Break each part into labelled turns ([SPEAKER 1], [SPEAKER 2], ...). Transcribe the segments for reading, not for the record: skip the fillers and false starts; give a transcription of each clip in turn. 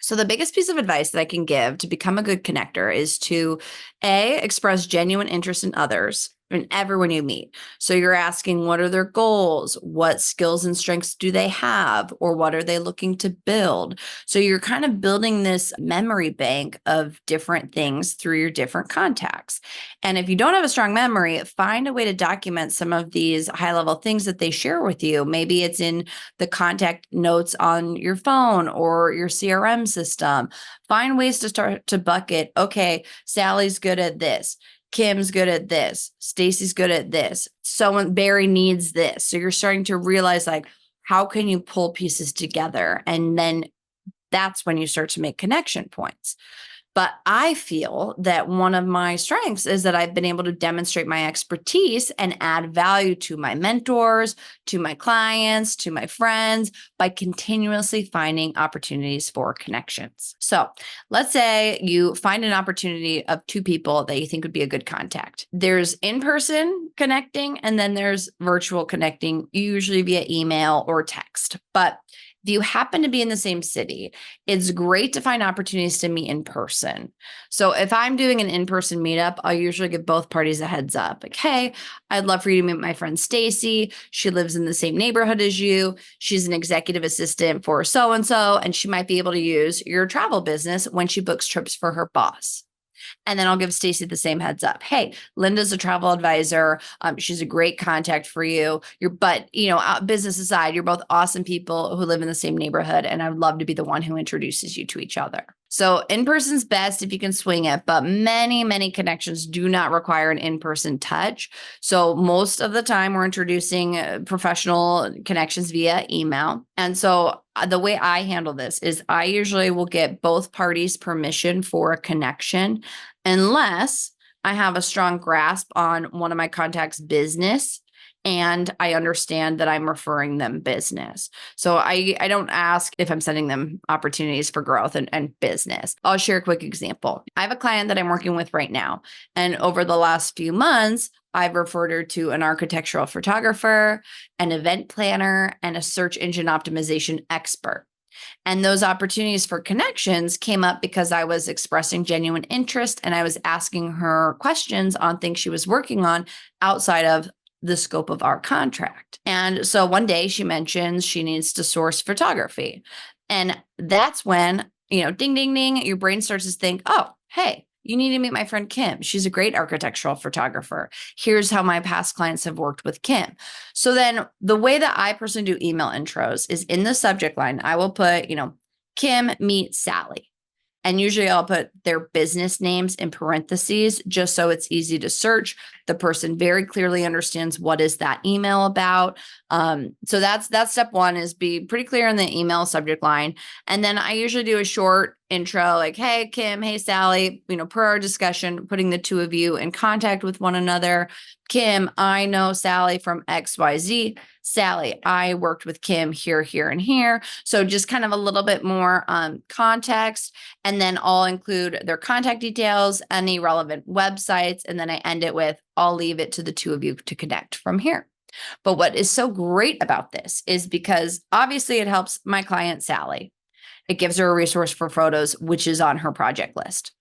[SPEAKER 1] So the biggest piece of advice that I can give to become a good connector is to express genuine interest in others and everyone you meet. So you're asking, what are their goals? What skills and strengths do they have? Or what are they looking to build? So you're kind of building this memory bank of different things through your different contacts. And if you don't have a strong memory, find a way to document some of these high level things that they share with you. Maybe it's in the contact notes on your phone or your CRM system. Find ways to start to bucket. Okay, Sally's good at this. Kim's good at this. Stacy's good at this. Barry needs this. So you're starting to realize, like, how can you pull pieces together? And then that's when you start to make connection points. But I feel that one of my strengths is that I've been able to demonstrate my expertise and add value to my mentors, to my clients, to my friends by continuously finding opportunities for connections. So let's say you find an opportunity of two people that you think would be a good contact. There's in-person connecting, and then there's virtual connecting, usually via email or text. But if you happen to be in the same city, it's great to find opportunities to meet in person. So if I'm doing an in-person meetup, I'll usually give both parties a heads up. Like, hey, I'd love for you to meet my friend Stacy. She lives in the same neighborhood as you. She's an executive assistant for so-and-so, and she might be able to use your travel business when she books trips for her boss. And then I'll give Stacy the same heads up. Hey, Linda's a travel advisor. She's a great contact for you. Business aside, you're both awesome people who live in the same neighborhood. And I'd love to be the one who introduces you to each other. So in-person's best if you can swing it, but many, many connections do not require an in-person touch. So most of the time we're introducing professional connections via email. And so the way I handle this is I usually will get both parties permission for a connection unless I have a strong grasp on one of my contacts' business and I understand that I'm referring them business. So I don't ask if I'm sending them opportunities for growth and business. I'll share a quick example. I have a client that I'm working with right now. And over the last few months, I've referred her to an architectural photographer, an event planner, and a search engine optimization expert. And those opportunities for connections came up because I was expressing genuine interest and I was asking her questions on things she was working on outside of the scope of our contract. And so one day she mentions she needs to source photography. And that's when, ding, ding, ding, your brain starts to think, oh, hey, you need to meet my friend Kim. She's a great architectural photographer. Here's how my past clients have worked with Kim. So then the way that I personally do email intros is in the subject line, I will put, Kim meet Sally. And usually I'll put their business names in parentheses just so it's easy to search. The person very clearly understands what is that email about. So that's step one, is be pretty clear in the email subject line. And then I usually do a short intro like, hey, Kim, hey, Sally, per our discussion, putting the two of you in contact with one another. Kim, I know Sally from XYZ. Sally, I worked with Kim here, here, and here. So just kind of a little bit more context. And then I'll include their contact details, any relevant websites. And then I end it with, I'll leave it to the two of you to connect from here. But what is so great about this is because obviously it helps my client, Sally. It gives her a resource for photos, which is on her project list.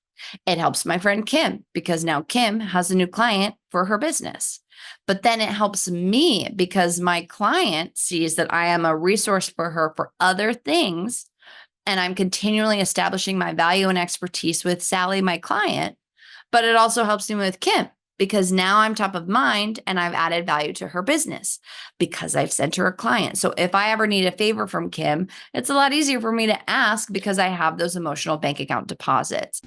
[SPEAKER 1] It helps my friend Kim because now Kim has a new client for her business. But then it helps me because my client sees that I am a resource for her for other things. And I'm continually establishing my value and expertise with Sally, my client. But it also helps me with Kim because now I'm top of mind and I've added value to her business because I've sent her a client. So if I ever need a favor from Kim, it's a lot easier for me to ask because I have those emotional bank account deposits.